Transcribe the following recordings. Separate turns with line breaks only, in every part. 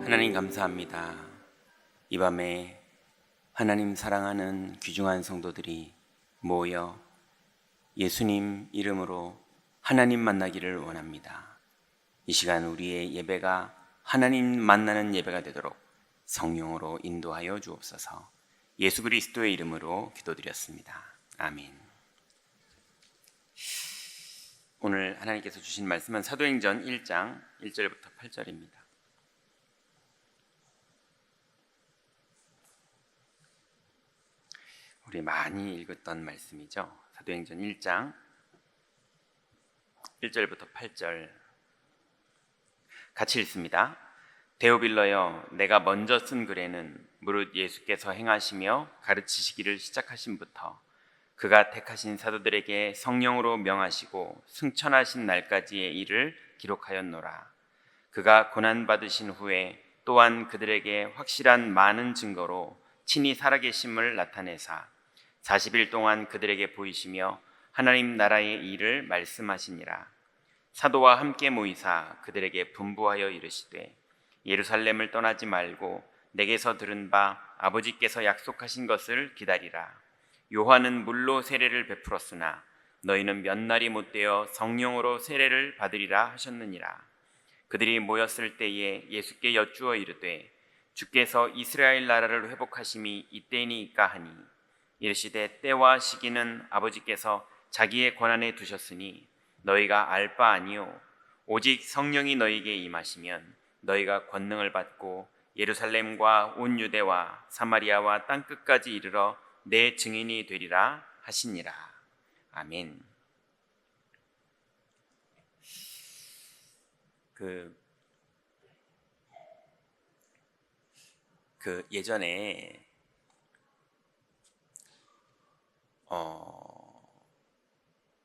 하나님 감사합니다. 이 밤에 하나님 사랑하는 귀중한 성도들이 모여 예수님 이름으로 하나님 만나기를 원합니다. 이 시간 우리의 예배가 하나님 만나는 예배가 되도록 성령으로 인도하여 주옵소서. 예수 그리스도의 이름으로 기도드렸습니다. 아멘. 오늘 하나님께서 주신 말씀은 사도행전 1장 1절부터 8절입니다. 우리 많이 읽었던 말씀이죠. 사도행전 1장 1절부터 8절 같이 읽습니다. 데오빌러여, 내가 먼저 쓴 글에는 무릇 예수께서 행하시며 가르치시기를 시작하신부터 그가 택하신 사도들에게 성령으로 명하시고 승천하신 날까지의 일을 기록하였노라. 그가 고난받으신 후에 또한 그들에게 확실한 많은 증거로 친히 살아계심을 나타내사 40일 동안 그들에게 보이시며 하나님 나라의 일을 말씀하시니라. 사도와 함께 모이사 그들에게 분부하여 이르시되 예루살렘을 떠나지 말고 내게서 들은 바 아버지께서 약속하신 것을 기다리라. 요한은 물로 세례를 베풀었으나 너희는 몇 날이 못되어 성령으로 세례를 받으리라 하셨느니라. 그들이 모였을 때에 예수께 여쭈어 이르되 주께서 이스라엘 나라를 회복하심이 이때니까 하니 이르시되 때와 시기는 아버지께서 자기의 권한에 두셨으니 너희가 알 바 아니요 오직 성령이 너희에게 임하시면 너희가 권능을 받고 예루살렘과 온 유대와 사마리아와 땅끝까지 이르러 내 증인이 되리라 하시니라. 아멘. 예전에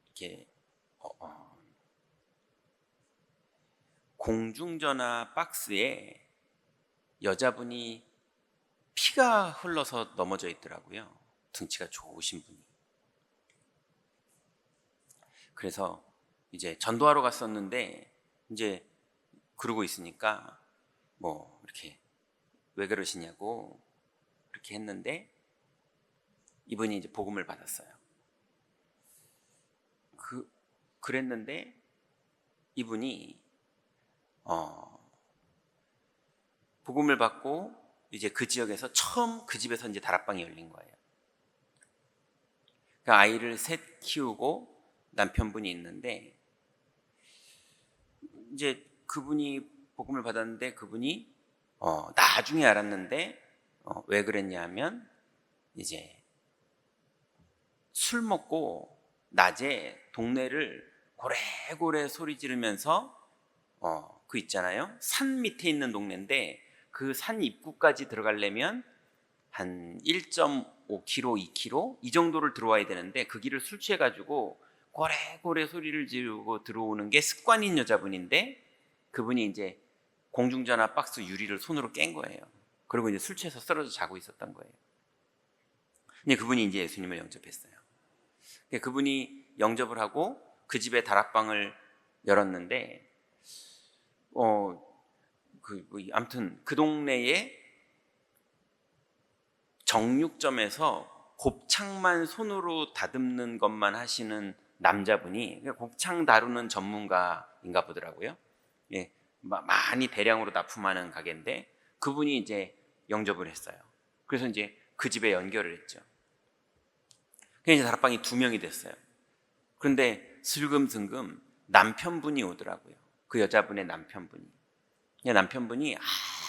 이렇게 공중전화 박스에 여자분이 피가 흘러서 넘어져 있더라고요. 등치가 좋으신 분이. 그래서 이제 전도하러 갔었는데 이제 그러고 있으니까 뭐 이렇게 왜 그러시냐고 이렇게 했는데 이분이 이제 복음을 받았어요. 그랬는데 이분이 복음을 받고 이제 그 지역에서 처음 그 집에서 이제 다락방이 열린 거예요. 그 아이를 셋 키우고 남편분이 있는데 이제 그분이 복음을 받았는데 그분이 나중에 알았는데 왜 그랬냐면 이제 술 먹고 낮에 동네를 고래고래 소리 지르면서 그 있잖아요. 산 밑에 있는 동네인데 그 산 입구까지 들어가려면 한 1.5km, 2km 이 정도를 들어와야 되는데 그 길을 술 취해가지고 고래고래 소리를 지르고 들어오는 게 습관인 여자분인데 그분이 이제 공중전화 박스 유리를 손으로 깬 거예요. 그리고 이제 술 취해서 쓰러져 자고 있었던 거예요. 근데 그분이 이제 예수님을 영접했어요. 그분이 영접을 하고 그 집에 다락방을 열었는데 아무튼 그 동네에 정육점에서 곱창만 손으로 다듬는 것만 하시는 남자분이 곱창 다루는 전문가인가 보더라고요. 예, 많이 대량으로 납품하는 가게인데 그분이 이제 영접을 했어요. 그래서 이제 그 집에 연결을 했죠. 그래서 이제 다락방이 2명이 됐어요. 그런데 슬금슬금 남편분이 오더라고요. 그 여자분의 남편분이. 남편분이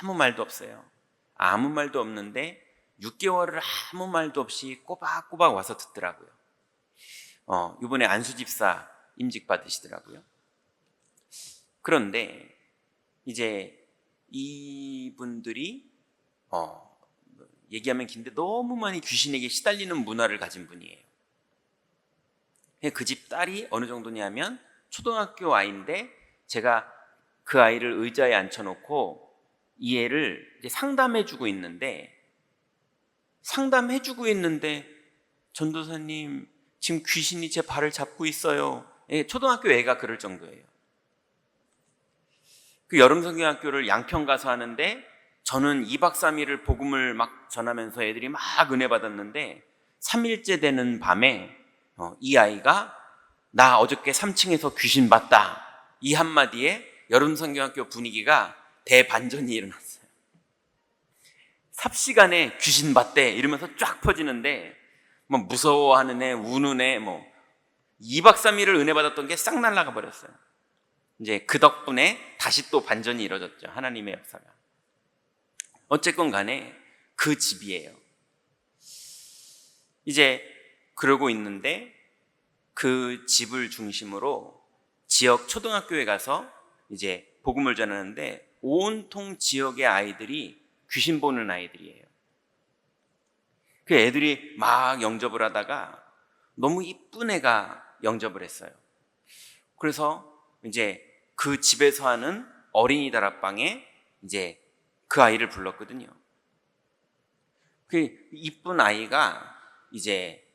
아무 말도 없어요. 아무 말도 없는데 6개월을 아무 말도 없이 꼬박꼬박 와서 듣더라고요. 이번에 안수집사 임직 받으시더라고요. 그런데 이제 이분들이 얘기하면 긴데 너무 많이 귀신에게 시달리는 문화를 가진 분이에요. 그 집 딸이 어느 정도냐면 초등학교 아이인데 제가 그 아이를 의자에 앉혀놓고 이 애를 이제 상담해주고 있는데 전도사님 지금 귀신이 제 발을 잡고 있어요. 초등학교 애가 그럴 정도예요. 그 여름성경학교를 양평 가서 하는데 저는 2박 3일을 복음을 막 전하면서 애들이 막 은혜 받았는데 3일째 되는 밤에 이 아이가 나 어저께 3층에서 귀신 봤다, 이 한마디에 여름성경학교 분위기가 대반전이 일어났어요. 삽시간에 귀신 봤대 이러면서 쫙 퍼지는데 뭐 무서워하는 애, 우는 애, 뭐 2박 3일을 은혜 받았던 게 싹 날아가 버렸어요. 이제 그 덕분에 다시 또 반전이 이루어졌죠. 하나님의 역사가. 어쨌건 간에 그 집이에요. 이제 그러고 있는데 그 집을 중심으로 지역 초등학교에 가서 이제 복음을 전하는데 온통 지역의 아이들이 귀신 보는 아이들이에요. 그 애들이 막 영접을 하다가 너무 이쁜 애가 영접을 했어요. 그래서 이제 그 집에서 하는 어린이 다락방에 이제 그 아이를 불렀거든요. 그 이쁜 아이가 이제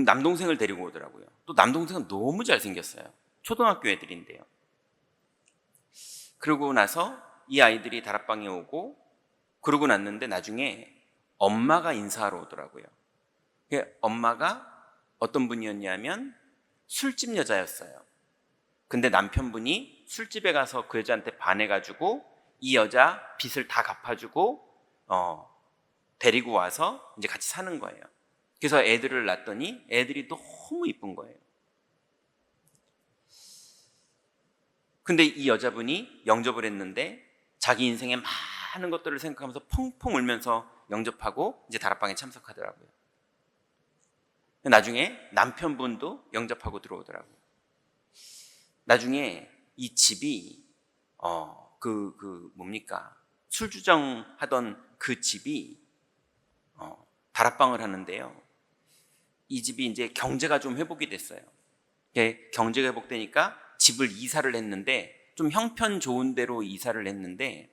남동생을 데리고 오더라고요. 또 남동생은 너무 잘생겼어요. 초등학교 애들인데요. 그러고 나서 이 아이들이 다락방에 오고 그러고 났는데 나중에 엄마가 인사하러 오더라고요. 엄마가 어떤 분이었냐면 술집 여자였어요. 근데 남편분이 술집에 가서 그 여자한테 반해가지고 이 여자 빚을 다 갚아주고 데리고 와서 이제 같이 사는 거예요. 그래서 애들을 낳았더니 애들이 너무 이쁜 거예요. 근데 이 여자분이 영접을 했는데 자기 인생의 많은 것들을 생각하면서 펑펑 울면서 영접하고 이제 다락방에 참석하더라고요. 나중에 남편분도 영접하고 들어오더라고요. 나중에 이 집이 술주정 하던 그 집이 다락방을 하는데요. 이 집이 이제 경제가 좀 회복이 됐어요. 경제가 회복되니까 집을 이사를 했는데 좀 형편 좋은 데로 이사를 했는데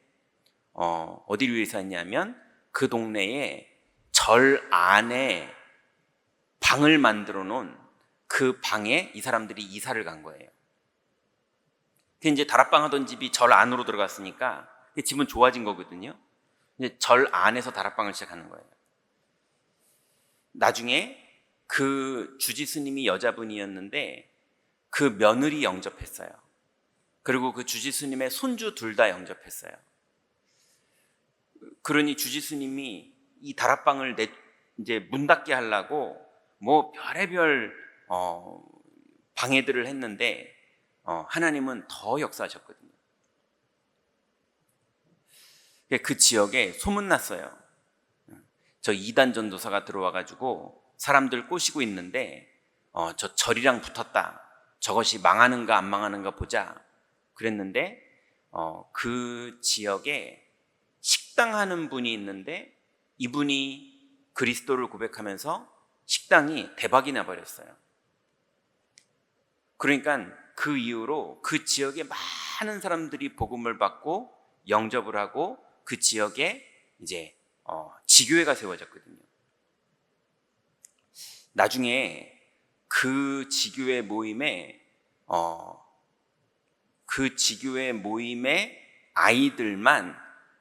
어디로 이사했냐면 그 동네에 절 안에 방을 만들어 놓은 그 방에 이 사람들이 이사를 간 거예요. 이제 다락방 하던 집이 절 안으로 들어갔으니까 집은 좋아진 거거든요. 이제 절 안에서 다락방을 시작하는 거예요. 나중에 그 주지 스님이 여자분이었는데 그 며느리 영접했어요. 그리고 그 주지 스님의 손주 둘 다 영접했어요. 그러니 주지 스님이 이 다락방을 이제 문 닫게 하려고 뭐 별의별 방해들을 했는데 하나님은 더 역사하셨거든요. 그 지역에 소문났어요. 저 이단 전도사가 들어와가지고 사람들 꼬시고 있는데 저 절이랑 붙었다. 저것이 망하는가 안 망하는가 보자. 그랬는데 그 지역에 식당 하는 분이 있는데 이분이 그리스도를 고백하면서 식당이 대박이 나버렸어요. 그러니까 그 이후로 그 지역에 많은 사람들이 복음을 받고 영접을 하고 그 지역에 이제 지교회가 세워졌거든요. 나중에 그 지교회 모임에 아이들만,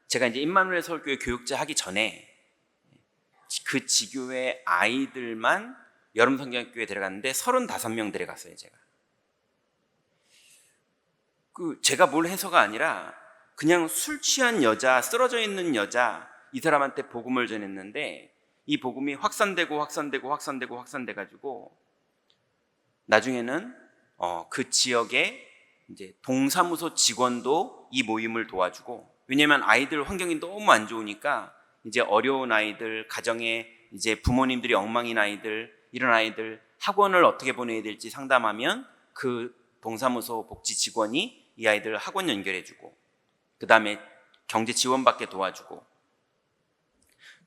제가 이제 임마누엘 서울교회 교육자 하기 전에 그 지교회 아이들만 여름성경학교에 데려갔는데 35명 데려갔어요. 제가 뭘 해서가 아니라 그냥 술 취한 여자, 쓰러져 있는 여자, 이 사람한테 복음을 전했는데 이 복음이 확산돼가지고 나중에는 그 지역에 이제 동사무소 직원도 이 모임을 도와주고, 왜냐면 아이들 환경이 너무 안 좋으니까 이제 어려운 아이들, 가정에 이제 부모님들이 엉망인 아이들, 이런 아이들 학원을 어떻게 보내야 될지 상담하면 그 동사무소 복지 직원이 이 아이들 학원 연결해주고, 그 다음에 경제 지원받게 도와주고,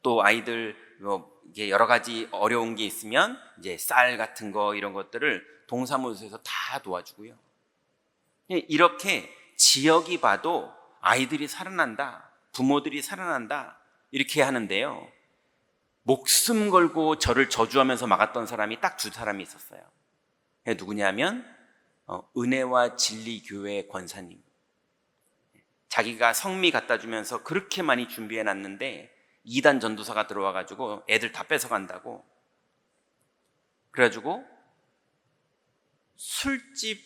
또 아이들 이게 여러 가지 어려운 게 있으면 이제 쌀 같은 거 이런 것들을 동사무소에서 다 도와주고요. 이렇게 지역이 봐도 아이들이 살아난다, 부모들이 살아난다 이렇게 하는데요. 목숨 걸고 저를 저주하면서 막았던 사람이 딱 2사람이 있었어요. 누구냐면 은혜와 진리교회 권사님. 자기가 성미 갖다 주면서 그렇게 많이 준비해 놨는데 이단 전도사가 들어와 가지고 애들 다 뺏어 간다고. 그래가지고 술집,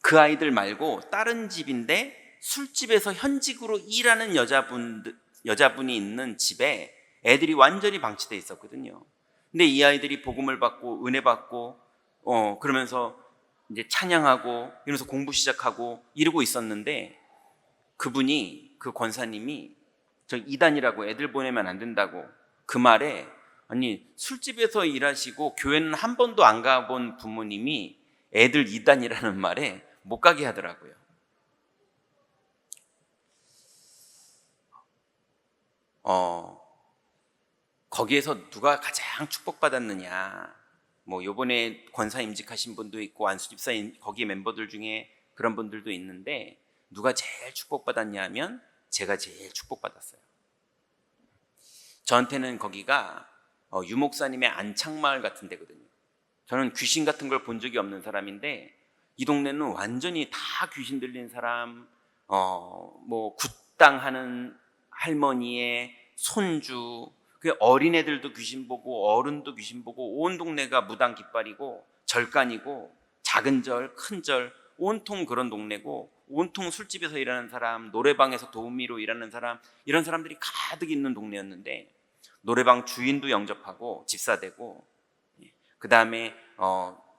그 아이들 말고 다른 집인데 술집에서 현직으로 일하는 여자분이 있는 집에 애들이 완전히 방치돼 있었거든요. 근데 이 아이들이 복음을 받고 은혜 받고 그러면서 이제 찬양하고 이러면서 공부 시작하고 이러고 있었는데, 그 권사님이 저 이단이라고, 애들 보내면 안 된다고, 그 말에, 아니 술집에서 일하시고 교회는 한 번도 안 가본 부모님이 애들 이단이라는 말에 못 가게 하더라고요. 거기에서 누가 가장 축복받았느냐, 뭐 요번에 권사 임직하신 분도 있고 안수 집사 거기 멤버들 중에 그런 분들도 있는데, 누가 제일 축복받았냐 하면 제가 제일 축복받았어요. 저한테는 거기가 유목사님의 안창마을 같은 데거든요. 저는 귀신 같은 걸 본 적이 없는 사람인데 이 동네는 완전히 다 귀신 들린 사람, 뭐 굿당하는 할머니의 손주, 그 어린애들도 귀신 보고 어른도 귀신 보고 온 동네가 무당 깃발이고 절간이고, 작은 절, 큰 절, 온통 그런 동네고, 온통 술집에서 일하는 사람, 노래방에서 도우미로 일하는 사람, 이런 사람들이 가득 있는 동네였는데, 노래방 주인도 영접하고 집사되고, 그 다음에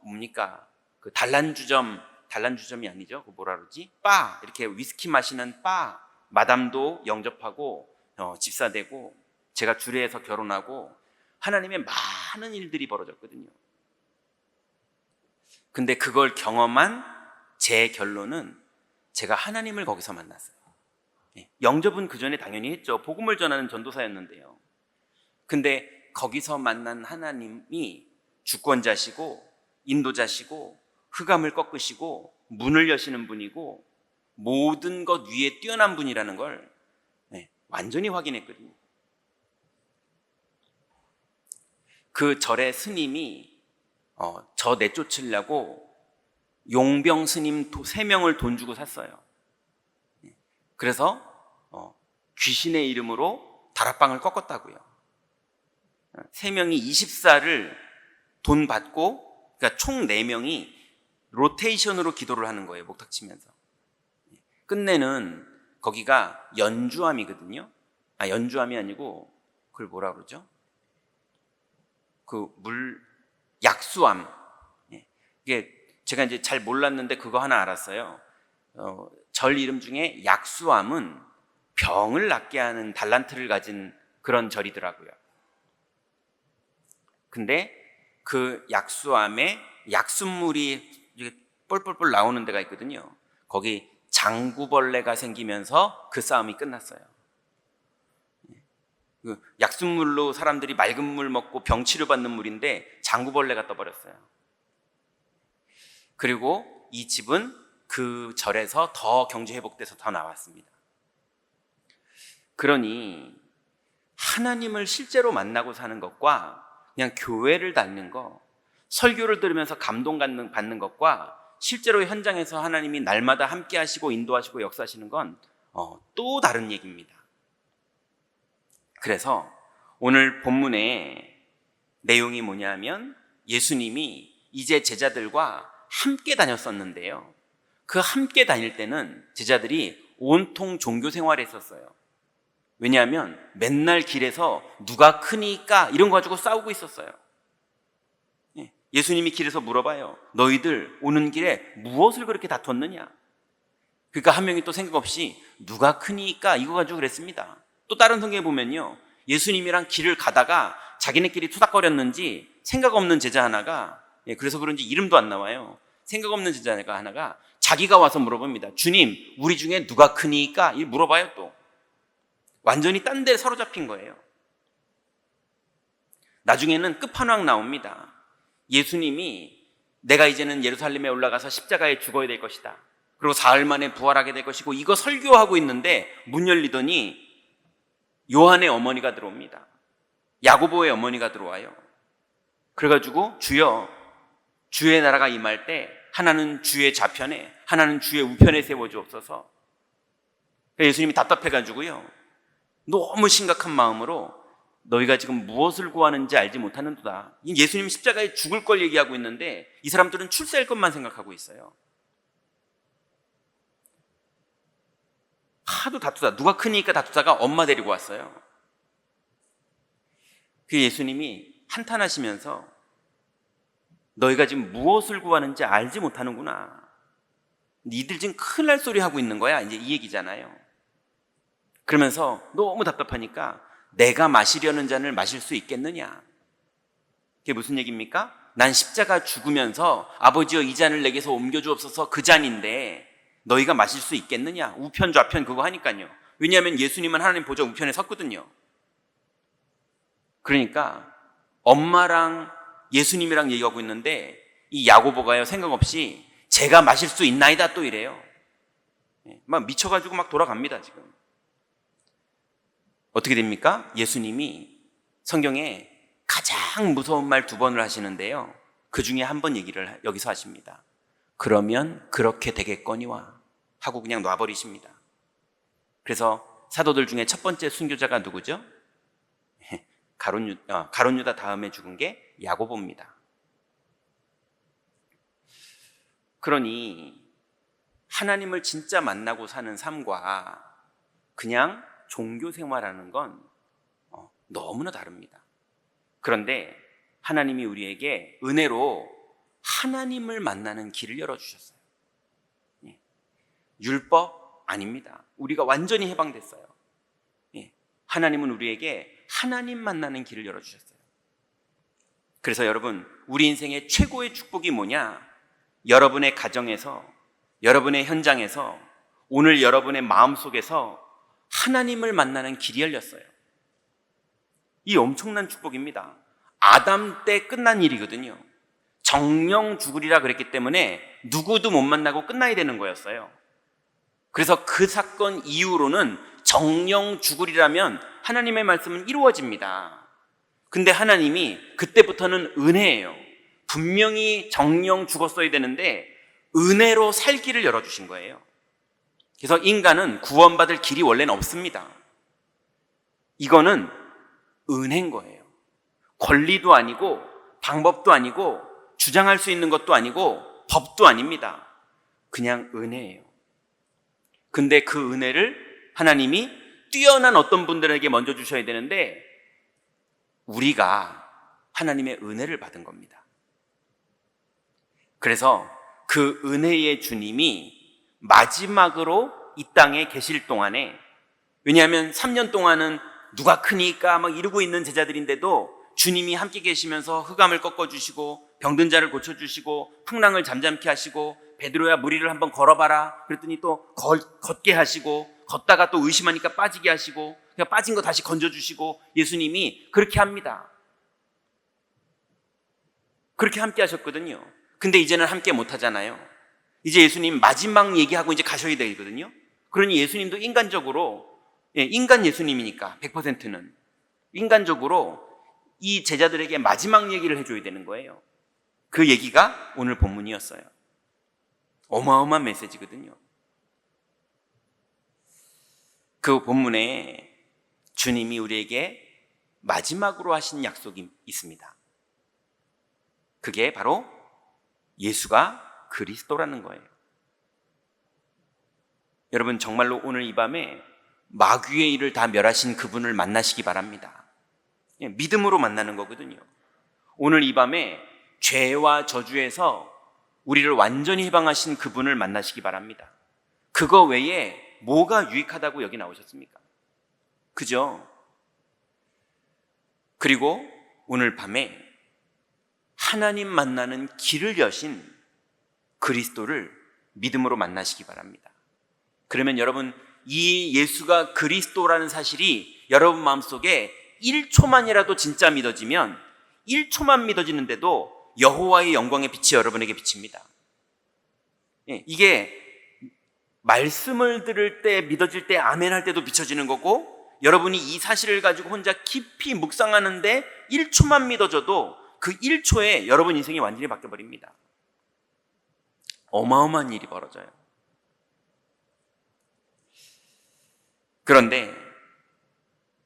뭡니까, 그 단란주점이 아니죠, 그 뭐라 그러지, 바, 이렇게 위스키 마시는 바 마담도 영접하고 집사되고, 제가 주례해서 결혼하고, 하나님의 많은 일들이 벌어졌거든요. 근데 그걸 경험한 제 결론은 제가 하나님을 거기서 만났어요. 영접은 그 전에 당연히 했죠. 복음을 전하는 전도사였는데요. 근데 거기서 만난 하나님이 주권자시고 인도자시고 흑암을 꺾으시고 문을 여시는 분이고 모든 것 위에 뛰어난 분이라는 걸 완전히 확인했거든요. 그 절의 스님이 저 내쫓으려고 용병 스님 3명을 돈 주고 샀어요. 그래서 귀신의 이름으로 다락방을 꺾었다고요. 3명이 20살을 돈 받고, 그러니까 총 4명이 로테이션으로 기도를 하는 거예요. 목탁 치면서. 끝내는 거기가 연주함이거든요. 연주함이 아니고 그걸 뭐라 그러죠? 약수함. 이게 제가 이제 잘 몰랐는데 그거 하나 알았어요. 절 이름 중에 약수함은 병을 낫게 하는 달란트를 가진 그런 절이더라고요. 근데 그 약수함에 약수물이 뻘뻘뻘 나오는 데가 있거든요. 거기 장구벌레가 생기면서 그 싸움이 끝났어요. 그 약수물로 사람들이 맑은 물 먹고 병 치료받는 물인데 장구벌레가 떠버렸어요. 그리고 이 집은 그 절에서 더 경제 회복돼서 더 나왔습니다. 그러니 하나님을 실제로 만나고 사는 것과 그냥 교회를 다니는 거, 설교를 들으면서 감동 받는 것과 실제로 현장에서 하나님이 날마다 함께 하시고 인도하시고 역사하시는 건 또 다른 얘기입니다. 그래서 오늘 본문의 내용이 뭐냐면, 예수님이 이제 제자들과 함께 다녔었는데요, 그 함께 다닐 때는 제자들이 온통 종교 생활을 했었어요. 왜냐하면 맨날 길에서 누가 크니까 이런 거 가지고 싸우고 있었어요. 예수님이 길에서 물어봐요. 너희들 오는 길에 무엇을 그렇게 다퉜느냐? 그러니까 한 명이 또 생각 없이 누가 크니까 이거 가지고 그랬습니다. 또 다른 성경에 보면요, 예수님이랑 길을 가다가 자기네끼리 투닥거렸는지 생각 없는 제자 하나가, 그래서 그런지 이름도 안 나와요. 생각 없는 제자 하나가 자기가 와서 물어봅니다. 주님, 우리 중에 누가 크니까? 이 물어봐요. 또 완전히 딴 데 사로잡힌 거예요. 나중에는 끝판왕 나옵니다. 예수님이 내가 이제는 예루살렘에 올라가서 십자가에 죽어야 될 것이다, 그리고 사흘 만에 부활하게 될 것이고, 이거 설교하고 있는데 문 열리더니 요한의 어머니가 들어옵니다. 야고보의 어머니가 들어와요. 그래가지고 주여, 주의 나라가 임할 때 하나는 주의 좌편에 하나는 주의 우편에 세워주옵소서, 예수님이 답답해가지고요, 너무 심각한 마음으로 너희가 지금 무엇을 구하는지 알지 못하는도다. 예수님 십자가에 죽을 걸 얘기하고 있는데 이 사람들은 출세할 것만 생각하고 있어요. 하도 다투다. 누가 크니까 다투다가 엄마 데리고 왔어요. 그 예수님이 한탄하시면서 너희가 지금 무엇을 구하는지 알지 못하는구나. 니들 지금 큰일 날 소리 하고 있는 거야. 이제 이 얘기잖아요. 그러면서 너무 답답하니까 내가 마시려는 잔을 마실 수 있겠느냐. 그게 무슨 얘기입니까? 난 십자가 죽으면서 아버지여 이 잔을 내게서 옮겨주옵소서 그 잔인데 너희가 마실 수 있겠느냐. 우편 좌편 그거 하니까요. 왜냐하면 예수님은 하나님 보좌 우편에 섰거든요. 그러니까 엄마랑 예수님이랑 얘기하고 있는데 이 야고보가요, 생각 없이 제가 마실 수 있나이다 또 이래요. 막 미쳐가지고 막 돌아갑니다. 지금 어떻게 됩니까? 예수님이 성경에 가장 무서운 말 2번을 하시는데요, 그 중에 한 번 얘기를 여기서 하십니다. 그러면 그렇게 되겠거니와 하고 그냥 놔버리십니다. 그래서 사도들 중에 첫 번째 순교자가 누구죠? 가룟 유다 다음에 죽은 게 야고보입니다. 그러니 하나님을 진짜 만나고 사는 삶과 그냥 종교 생활하는 건 너무나 다릅니다. 그런데 하나님이 우리에게 은혜로 하나님을 만나는 길을 열어주셨어요. 율법 아닙니다. 우리가 완전히 해방됐어요. 하나님은 우리에게 하나님 만나는 길을 열어주셨어요. 그래서 여러분, 우리 인생의 최고의 축복이 뭐냐? 여러분의 가정에서, 여러분의 현장에서, 오늘 여러분의 마음속에서 하나님을 만나는 길이 열렸어요. 이 엄청난 축복입니다. 아담 때 끝난 일이거든요. 정령 죽으리라 그랬기 때문에 누구도 못 만나고 끝나야 되는 거였어요. 그래서 그 사건 이후로는 정령 죽으리라면 하나님의 말씀은 이루어집니다. 근데 하나님이 그때부터는 은혜예요. 분명히 정령 죽었어야 되는데 은혜로 살 길을 열어주신 거예요. 그래서 인간은 구원받을 길이 원래는 없습니다. 이거는 은혜인 거예요. 권리도 아니고 방법도 아니고 주장할 수 있는 것도 아니고 법도 아닙니다. 그냥 은혜예요. 근데 그 은혜를 하나님이 뛰어난 어떤 분들에게 먼저 주셔야 되는데 우리가 하나님의 은혜를 받은 겁니다. 그래서 그 은혜의 주님이 마지막으로 이 땅에 계실 동안에, 왜냐하면 3년 동안은 누가 크니까 막 이러고 있는 제자들인데도 주님이 함께 계시면서 흑암을 꺾어주시고 병든 자를 고쳐주시고 풍랑을 잠잠케 하시고 베드로야 무리를 한번 걸어봐라 그랬더니 또 걷게 하시고 걷다가 또 의심하니까 빠지게 하시고 그냥 빠진 거 다시 건져주시고 예수님이 그렇게 합니다. 그렇게 함께 하셨거든요. 근데 이제는 함께 못 하잖아요. 이제 예수님 마지막 얘기하고 이제 가셔야 되거든요. 그러니 예수님도 인간적으로, 인간 예수님이니까 100%는 인간적으로 이 제자들에게 마지막 얘기를 해줘야 되는 거예요. 그 얘기가 오늘 본문이었어요. 어마어마한 메시지거든요. 그 본문에 주님이 우리에게 마지막으로 하신 약속이 있습니다. 그게 바로 예수가 그리스도라는 거예요. 여러분, 정말로 오늘 이 밤에 마귀의 일을 다 멸하신 그분을 만나시기 바랍니다. 믿음으로 만나는 거거든요. 오늘 이 밤에 죄와 저주에서 우리를 완전히 해방하신 그분을 만나시기 바랍니다. 그거 외에 뭐가 유익하다고 여기 나오셨습니까? 그죠? 그리고 오늘 밤에 하나님 만나는 길을 여신 그리스도를 믿음으로 만나시기 바랍니다. 그러면 여러분, 이 예수가 그리스도라는 사실이 여러분 마음속에 1초만이라도 진짜 믿어지면 1초만 믿어지는데도 여호와의 영광의 빛이 여러분에게 비칩니다. 이게 말씀을 들을 때 믿어질 때 아멘 할 때도 비춰지는 거고, 여러분이 이 사실을 가지고 혼자 깊이 묵상하는데 1초만 믿어져도 그 1초에 여러분 인생이 완전히 바뀌어버립니다. 어마어마한 일이 벌어져요. 그런데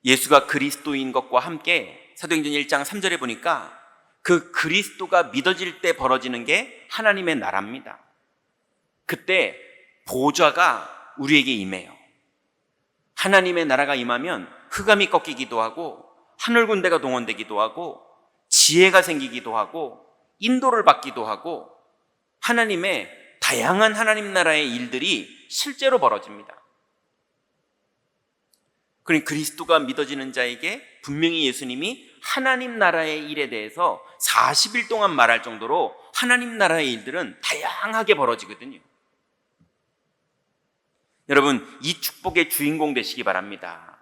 예수가 그리스도인 것과 함께 사도행전 1장 3절에 보니까 그 그리스도가 믿어질 때 벌어지는 게 하나님의 나라입니다. 그때 보좌가 우리에게 임해요. 하나님의 나라가 임하면 흑암이 꺾이기도 하고 하늘 군대가 동원되기도 하고 지혜가 생기기도 하고 인도를 받기도 하고 하나님의 다양한 하나님 나라의 일들이 실제로 벌어집니다. 그러니 그리스도가 믿어지는 자에게 분명히 예수님이 하나님 나라의 일에 대해서 40일 동안 말할 정도로 하나님 나라의 일들은 다양하게 벌어지거든요. 여러분, 이 축복의 주인공 되시기 바랍니다.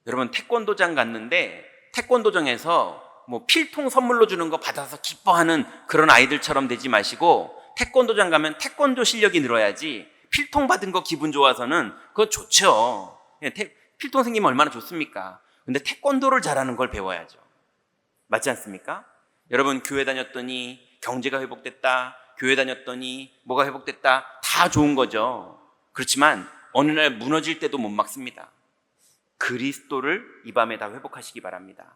여러분, 태권도장 갔는데 태권도장에서 필통 선물로 주는 거 받아서 기뻐하는 그런 아이들처럼 되지 마시고, 태권도장 가면 태권도 실력이 늘어야지 필통 받은 거 기분 좋아서는 그건 좋죠. 필통 생기면 얼마나 좋습니까? 근데 태권도를 잘하는 걸 배워야죠. 맞지 않습니까? 여러분, 교회 다녔더니 경제가 회복됐다, 교회 다녔더니 뭐가 회복됐다, 다 좋은 거죠. 그렇지만 어느 날 무너질 때도 못 막습니다. 그리스도를 이 밤에 다 회복하시기 바랍니다.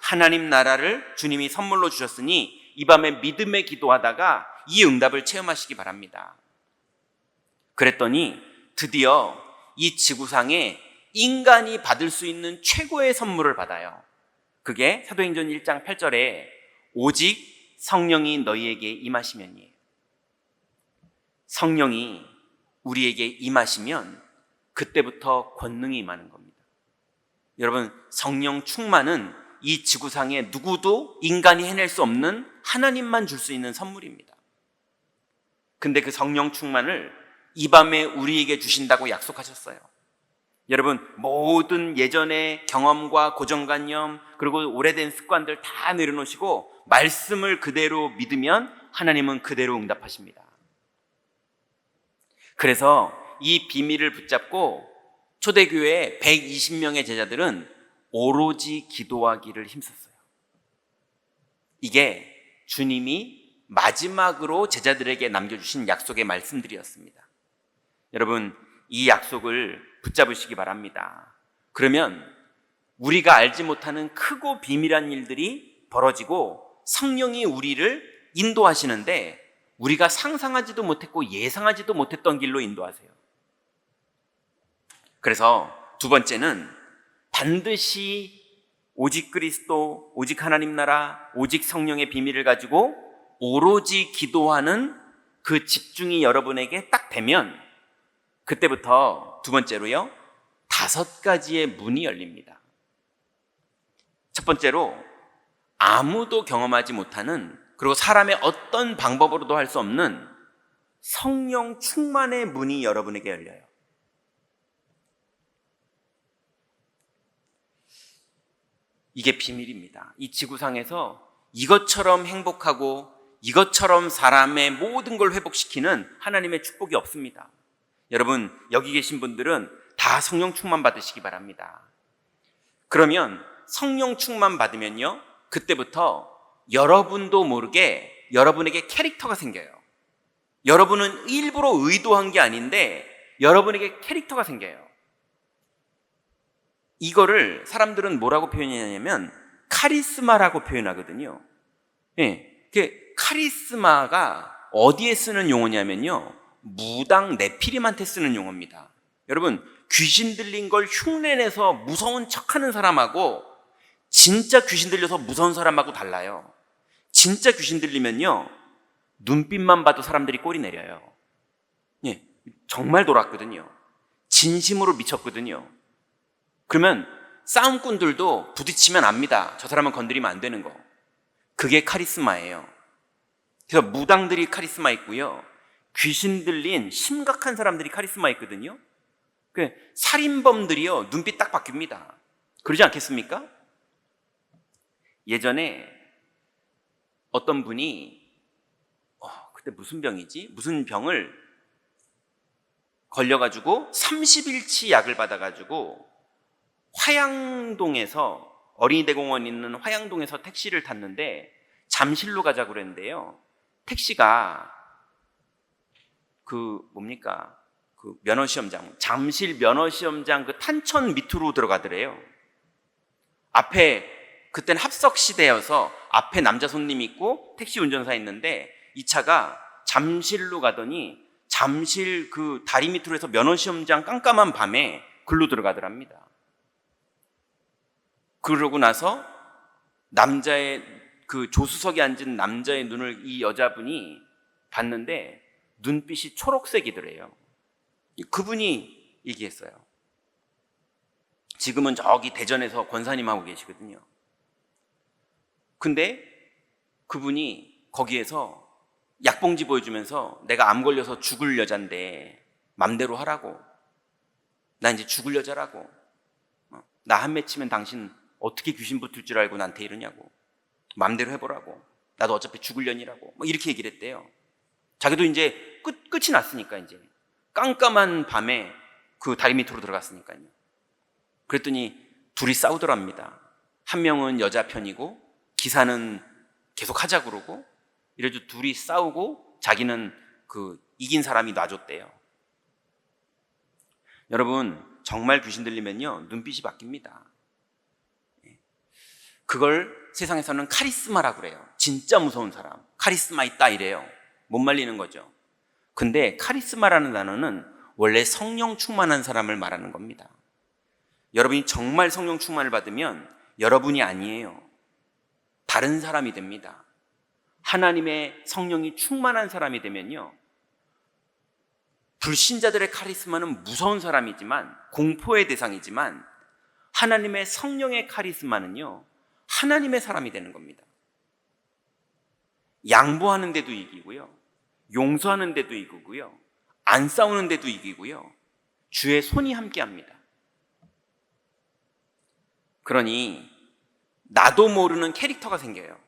하나님 나라를 주님이 선물로 주셨으니 이 밤에 믿음에 기도하다가 이 응답을 체험하시기 바랍니다. 그랬더니 드디어 이 지구상에 인간이 받을 수 있는 최고의 선물을 받아요. 그게 사도행전 1장 8절에 오직 성령이 너희에게 임하시면이에요. 성령이 우리에게 임하시면 그때부터 권능이 임하는 겁니다. 여러분, 성령 충만은 이 지구상에 누구도 인간이 해낼 수 없는 하나님만 줄 수 있는 선물입니다. 근데 그 성령 충만을 이 밤에 우리에게 주신다고 약속하셨어요. 여러분, 모든 예전의 경험과 고정관념 그리고 오래된 습관들 다 내려놓으시고 말씀을 그대로 믿으면 하나님은 그대로 응답하십니다. 그래서 이 비밀을 붙잡고 초대교회 120명의 제자들은 오로지 기도하기를 힘썼어요. 이게 주님이 마지막으로 제자들에게 남겨주신 약속의 말씀들이었습니다. 여러분, 이 약속을 붙잡으시기 바랍니다. 그러면 우리가 알지 못하는 크고 비밀한 일들이 벌어지고 성령이 우리를 인도하시는데 우리가 상상하지도 못했고 예상하지도 못했던 길로 인도하세요. 그래서 두 번째는 반드시 오직 그리스도, 오직 하나님 나라, 오직 성령의 비밀을 가지고 오로지 기도하는 그 집중이 여러분에게 딱 되면 그때부터 두 번째로요, 5가지의 문이 열립니다. 첫 번째로 아무도 경험하지 못하는, 그리고 사람의 어떤 방법으로도 할 수 없는 성령 충만의 문이 여러분에게 열려요. 이게 비밀입니다. 이 지구상에서 이것처럼 행복하고 이것처럼 사람의 모든 걸 회복시키는 하나님의 축복이 없습니다. 여러분, 여기 계신 분들은 다 성령 충만 받으시기 바랍니다. 그러면 성령 충만 받으면요, 그때부터 여러분도 모르게 여러분에게 캐릭터가 생겨요. 여러분은 일부러 의도한 게 아닌데 여러분에게 캐릭터가 생겨요. 이거를 사람들은 뭐라고 표현하냐면 카리스마라고 표현하거든요. 카리스마가 어디에 쓰는 용어냐면요, 무당 네피림한테 쓰는 용어입니다. 여러분, 귀신 들린 걸 흉내내서 무서운 척하는 사람하고 진짜 귀신 들려서 무서운 사람하고 달라요. 진짜 귀신 들리면요, 눈빛만 봐도 사람들이 꼬리 내려요. 정말 돌았거든요. 진심으로 미쳤거든요. 그러면 싸움꾼들도 부딪히면 압니다. 저 사람은 건드리면 안 되는 거. 그게 카리스마예요. 그래서 무당들이 카리스마 있고요, 귀신 들린 심각한 사람들이 카리스마 있거든요. 살인범들이요, 눈빛 딱 바뀝니다. 그러지 않겠습니까? 예전에 어떤 분이 그때 무슨 병이지? 무슨 병을 걸려가지고 30일치 약을 받아가지고 화양동에서, 어린이대공원 있는 화양동에서 택시를 탔는데 잠실로 가자고 그랬는데요, 택시가 그 면허시험장, 잠실 면허시험장 그 탄천 밑으로 들어가더래요. 앞에 그때는 합석 시대여서 앞에 남자 손님 있고 택시 운전사 있는데 이 차가 잠실로 가더니 잠실 그 다리 밑으로 해서 면허시험장 깜깜한 밤에 글로 들어가더랍니다. 그러고 나서 남자의 그 조수석에 앉은 남자의 눈을 이 여자분이 봤는데 눈빛이 초록색이더래요. 그분이 얘기했어요. 지금은 저기 대전에서 권사님하고 계시거든요. 근데 그분이 거기에서 약봉지 보여주면서 내가 암 걸려서 죽을 여잔데 맘대로 하라고. 나 이제 죽을 여자라고. 나 한 맺히면 당신 어떻게 귀신 붙을 줄 알고 나한테 이러냐고. 맘대로 해보라고. 나도 어차피 죽을 년이라고. 뭐 이렇게 얘기를 했대요. 자기도 이제 끝이 났으니까 이제 깜깜한 밤에 그 다리 밑으로 들어갔으니까요. 그랬더니 둘이 싸우더랍니다. 한 명은 여자 편이고 기사는 계속 하자 그러고 이래도 둘이 싸우고 자기는 그 이긴 사람이 놔줬대요. 여러분 정말 귀신 들리면요 눈빛이 바뀝니다. 그걸 세상에서는 카리스마라고 그래요. 진짜 무서운 사람 카리스마 있다 이래요. 못 말리는 거죠. 근데 카리스마라는 단어는 원래 성령 충만한 사람을 말하는 겁니다. 여러분이 정말 성령 충만을 받으면 여러분이 아니에요. 다른 사람이 됩니다. 하나님의 성령이 충만한 사람이 되면요 불신자들의 카리스마는 무서운 사람이지만 공포의 대상이지만 하나님의 성령의 카리스마는요 하나님의 사람이 되는 겁니다. 양보하는 데도 이기고요 용서하는 데도 이기고요 안 싸우는 데도 이기고요 주의 손이 함께합니다. 그러니 나도 모르는 캐릭터가 생겨요.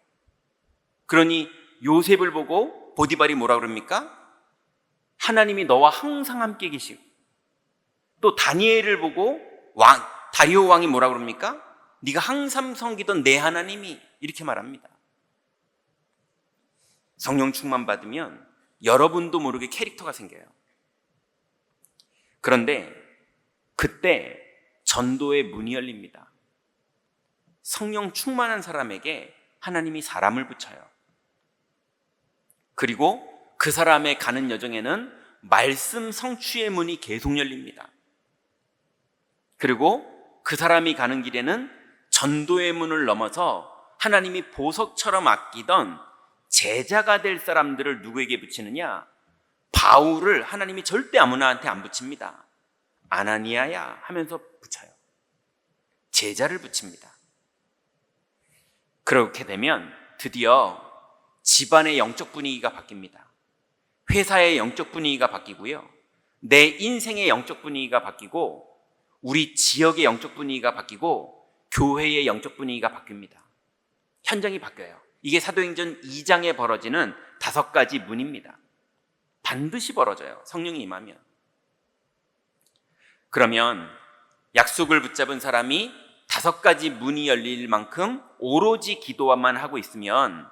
그러니 요셉을 보고 보디발이 뭐라 그럽니까? 하나님이 너와 항상 함께 계시고, 또 다니엘을 보고 다리오 왕이 뭐라 그럽니까? 네가 항상 섬기던 내 하나님이, 이렇게 말합니다. 성령 충만 받으면 여러분도 모르게 캐릭터가 생겨요. 그런데 그때 전도의 문이 열립니다. 성령 충만한 사람에게 하나님이 사람을 붙여요. 그리고 그 사람의 가는 여정에는 말씀 성취의 문이 계속 열립니다. 그리고 그 사람이 가는 길에는 전도의 문을 넘어서 하나님이 보석처럼 아끼던 제자가 될 사람들을 누구에게 붙이느냐? 바울을 하나님이 절대 아무나한테 안 붙입니다. 아나니아야 하면서 붙여요. 제자를 붙입니다. 그렇게 되면 드디어 집안의 영적 분위기가 바뀝니다. 회사의 영적 분위기가 바뀌고요. 내 인생의 영적 분위기가 바뀌고 우리 지역의 영적 분위기가 바뀌고 교회의 영적 분위기가 바뀝니다. 현장이 바뀌어요. 이게 사도행전 2장에 벌어지는 5가지 문입니다. 반드시 벌어져요. 성령이 임하면. 그러면 약속을 붙잡은 사람이 5가지 문이 열릴 만큼 오로지 기도만 하고 있으면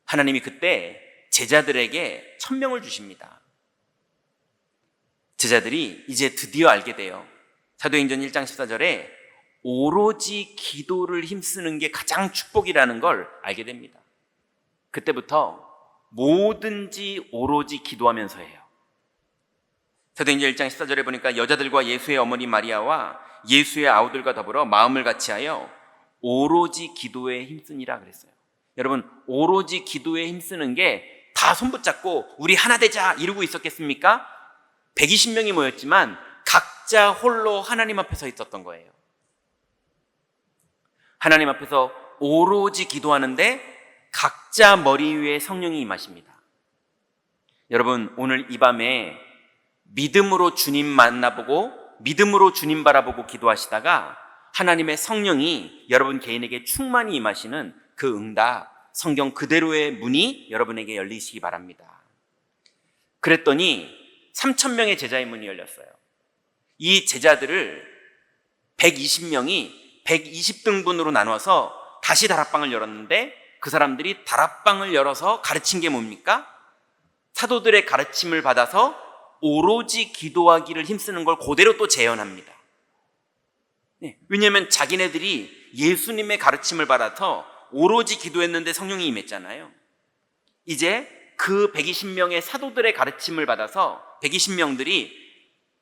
하나님이 그때 제자들에게 천명을 주십니다. 제자들이 이제 드디어 알게 돼요. 사도행전 1장 14절에 오로지 기도를 힘쓰는 게 가장 축복이라는 걸 알게 됩니다. 그때부터 뭐든지 오로지 기도하면서 해요. 사도행전 1장 14절에 보니까 여자들과 예수의 어머니 마리아와 예수의 아우들과 더불어 마음을 같이하여 오로지 기도에 힘쓰니라 그랬어요. 여러분, 오로지 기도에 힘쓰는 게 다 손붙잡고 우리 하나 되자 이러고 있었겠습니까? 120명이 모였지만 각자 홀로 하나님 앞에 서 있었던 거예요. 하나님 앞에서 오로지 기도하는데 각자 머리 위에 성령이 임하십니다. 여러분, 오늘 이 밤에 믿음으로 주님 만나보고 믿음으로 주님 바라보고 기도하시다가 하나님의 성령이 여러분 개인에게 충만히 임하시는 그 응답, 성경 그대로의 문이 여러분에게 열리시기 바랍니다. 그랬더니 3,000명의 제자의 문이 열렸어요. 이 제자들을 120명이 120등분으로 나눠서 다시 다락방을 열었는데 그 사람들이 다락방을 열어서 가르친 게 뭡니까? 사도들의 가르침을 받아서 오로지 기도하기를 힘쓰는 걸 그대로 또 재현합니다. 왜냐하면 자기네들이 예수님의 가르침을 받아서 오로지 기도했는데 성령이 임했잖아요. 이제 그 120명의 사도들의 가르침을 받아서 120명들이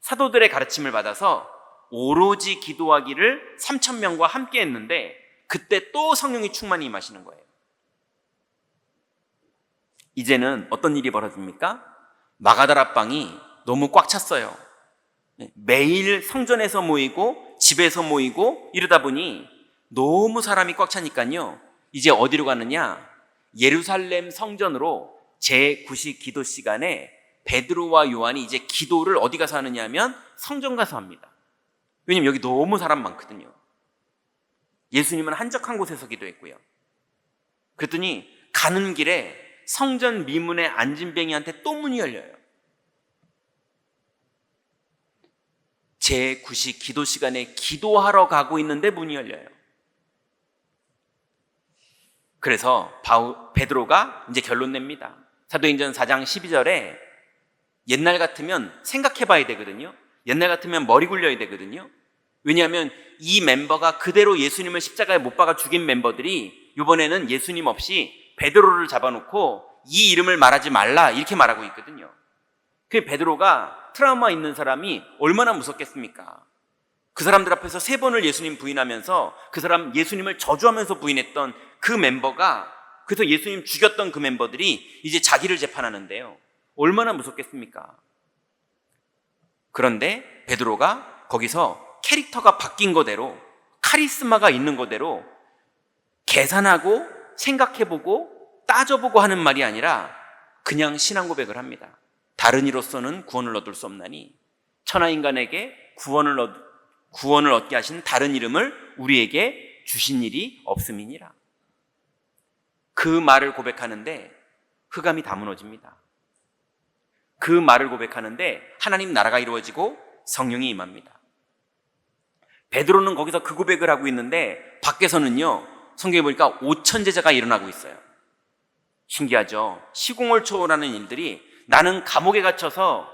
사도들의 가르침을 받아서 오로지 기도하기를 3,000명과 함께 했는데 그때 또 성령이 충만히 임하시는 거예요. 이제는 어떤 일이 벌어집니까? 마가다라 방이 너무 꽉 찼어요. 매일 성전에서 모이고 집에서 모이고 이러다 보니 너무 사람이 꽉 차니까요. 이제 어디로 가느냐? 예루살렘 성전으로 제9시 기도 시간에 베드로와 요한이 이제 기도를 어디 가서 하느냐 하면 성전 가서 합니다. 왜냐면 여기 너무 사람 많거든요. 예수님은 한적한 곳에서 기도했고요. 그랬더니 가는 길에 성전 미문에 앉은 뱅이한테 또 문이 열려요. 제9시 기도 시간에 기도하러 가고 있는데 문이 열려요. 그래서 베드로가 이제 결론 냅니다. 사도행전 4장 12절에 옛날 같으면 생각해 봐야 되거든요. 옛날 같으면 머리 굴려야 되거든요. 왜냐하면 이 멤버가 그대로 예수님을 십자가에 못 박아 죽인 멤버들이 이번에는 예수님 없이 베드로를 잡아놓고 이 이름을 말하지 말라 이렇게 말하고 있거든요. 그 베드로가 트라우마 있는 사람이 얼마나 무섭겠습니까? 그 사람들 앞에서 3번을 예수님 부인하면서 그 사람 예수님을 저주하면서 부인했던 그 멤버가, 그래서 예수님 죽였던 그 멤버들이 이제 자기를 재판하는데요. 얼마나 무섭겠습니까? 그런데 베드로가 거기서 캐릭터가 바뀐 거대로, 카리스마가 있는 거대로 계산하고 생각해보고 따져보고 하는 말이 아니라 그냥 신앙 고백을 합니다. 다른 이로서는 구원을 얻을 수 없나니 천하인간에게 구원을 얻게 하신 다른 이름을 우리에게 주신 일이 없음이니라. 그 말을 고백하는데 흑암이 다 무너집니다. 그 말을 고백하는데 하나님 나라가 이루어지고 성령이 임합니다. 베드로는 거기서 그 고백을 하고 있는데 밖에서는요, 성경에 보니까 5천 제자가 일어나고 있어요. 신기하죠? 시공을 초월하는 일들이, 나는 감옥에 갇혀서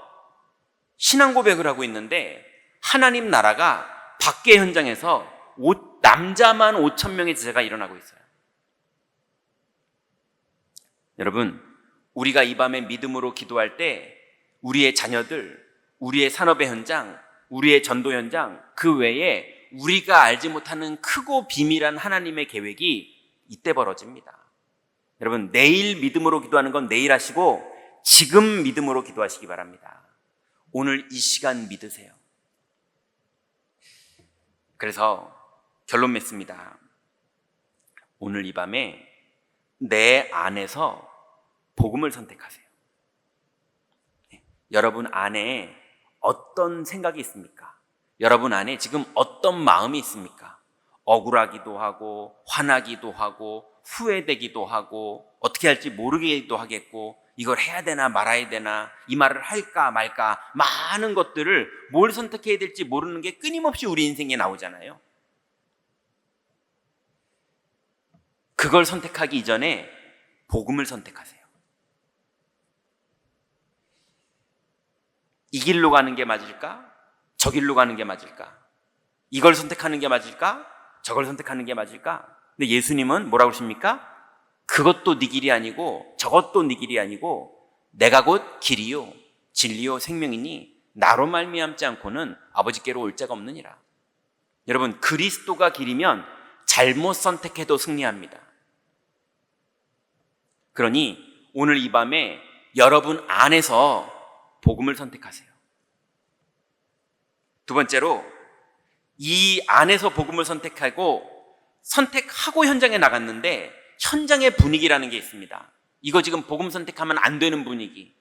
신앙 고백을 하고 있는데 하나님 나라가 밖의 현장에서 남자만 5천 명의 제자가 일어나고 있어요. 여러분, 우리가 이 밤에 믿음으로 기도할 때 우리의 자녀들, 우리의 산업의 현장, 우리의 전도 현장, 그 외에 우리가 알지 못하는 크고 비밀한 하나님의 계획이 이때 벌어집니다. 여러분, 내일 믿음으로 기도하는 건 내일 하시고 지금 믿음으로 기도하시기 바랍니다. 오늘 이 시간 믿으세요. 그래서 결론 맺습니다. 오늘 이 밤에 내 안에서 복음을 선택하세요. 여러분 안에 어떤 생각이 있습니까? 여러분 안에 지금 어떤 마음이 있습니까? 억울하기도 하고 화나기도 하고 후회되기도 하고 어떻게 할지 모르기도 하겠고 이걸 해야 되나 말아야 되나 이 말을 할까 말까 많은 것들을 뭘 선택해야 될지 모르는 게 끊임없이 우리 인생에 나오잖아요. 그걸 선택하기 이전에 복음을 선택하세요. 이 길로 가는 게 맞을까? 저 길로 가는 게 맞을까? 이걸 선택하는 게 맞을까? 저걸 선택하는 게 맞을까? 근데 예수님은 뭐라고 그러십니까? 그것도 네 길이 아니고 저것도 네 길이 아니고 내가 곧 길이요 진리요 생명이니 나로 말미암지 않고는 아버지께로 올 자가 없느니라. 여러분, 그리스도가 길이면 잘못 선택해도 승리합니다. 그러니 오늘 이 밤에 여러분 안에서 복음을 선택하세요. 두 번째로, 이 안에서 복음을 선택하고 현장에 나갔는데 현장의 분위기라는 게 있습니다. 이거 지금 복음 선택하면 안 되는 분위기,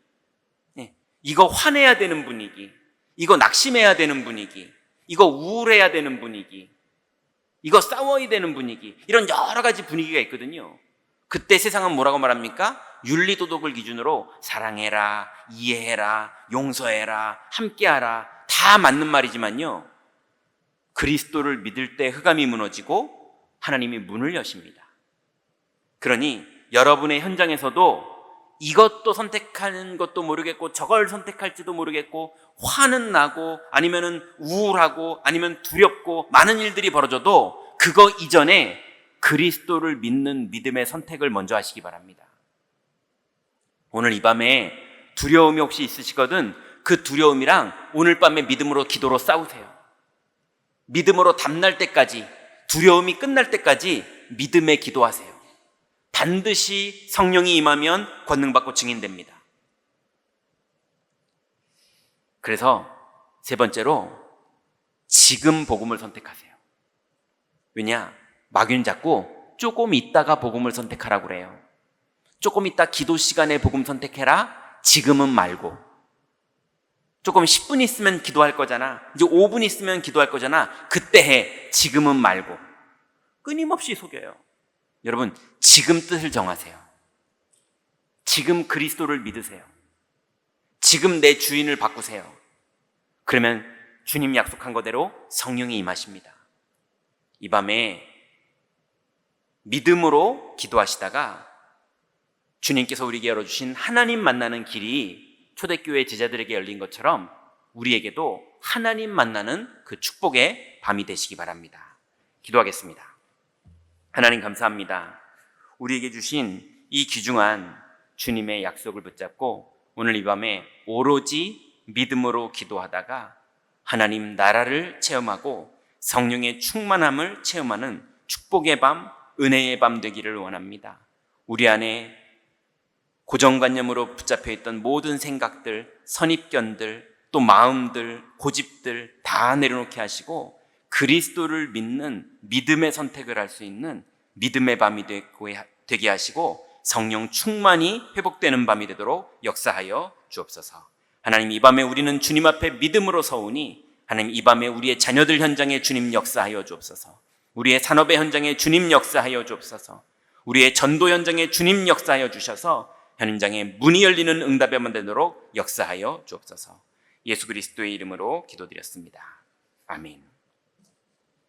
이거 화내야 되는 분위기, 이거 낙심해야 되는 분위기, 이거 우울해야 되는 분위기, 이거 싸워야 되는 분위기, 이런 여러 가지 분위기가 있거든요. 그때 세상은 뭐라고 말합니까? 윤리도덕을 기준으로 사랑해라, 이해해라, 용서해라, 함께하라, 다 맞는 말이지만요, 그리스도를 믿을 때 흑암이 무너지고 하나님이 문을 여십니다. 그러니 여러분의 현장에서도 이것도 선택하는 것도 모르겠고 저걸 선택할지도 모르겠고 화는 나고 아니면은 우울하고 아니면 두렵고 많은 일들이 벌어져도 그거 이전에 그리스도를 믿는 믿음의 선택을 먼저 하시기 바랍니다. 오늘 이 밤에 두려움이 혹시 있으시거든 그 두려움이랑 오늘 밤에 믿음으로 기도로 싸우세요. 믿음으로 담날 때까지, 두려움이 끝날 때까지 믿음의 기도하세요. 반드시 성령이 임하면 권능받고 증인됩니다. 그래서 세 번째로 지금 복음을 선택하세요. 왜냐? 마귀는 자꾸 조금 있다가 복음을 선택하라고 그래요. 조금 있다 기도 시간에 복음 선택해라. 지금은 말고. 조금 10분 있으면 기도할 거잖아. 이제 5분 있으면 기도할 거잖아. 그때 해. 지금은 말고. 끊임없이 속여요. 여러분, 지금 뜻을 정하세요. 지금 그리스도를 믿으세요. 지금 내 주인을 바꾸세요. 그러면 주님 약속한 거대로 성령이 임하십니다. 이 밤에 믿음으로 기도하시다가 주님께서 우리에게 열어주신 하나님 만나는 길이 초대교회 제자들에게 열린 것처럼 우리에게도 하나님 만나는 그 축복의 밤이 되시기 바랍니다. 기도하겠습니다. 하나님 감사합니다. 우리에게 주신 이 귀중한 주님의 약속을 붙잡고 오늘 이 밤에 오로지 믿음으로 기도하다가 하나님 나라를 체험하고 성령의 충만함을 체험하는 축복의 밤, 은혜의 밤 되기를 원합니다. 우리 안에 고정관념으로 붙잡혀 있던 모든 생각들, 선입견들, 또 마음들, 고집들 다 내려놓게 하시고 그리스도를 믿는 믿음의 선택을 할 수 있는 믿음의 밤이 되게 하시고 성령 충만이 회복되는 밤이 되도록 역사하여 주옵소서. 하나님, 이 밤에 우리는 주님 앞에 믿음으로 서오니 하나님, 이 밤에 우리의 자녀들 현장에 주님 역사하여 주옵소서. 우리의 산업의 현장에 주님 역사하여 주옵소서. 우리의 전도 현장에 주님 역사하여 주셔서 현장에 문이 열리는 응답의 밤 되도록 역사하여 주옵소서. 예수 그리스도의 이름으로 기도드렸습니다. 아멘.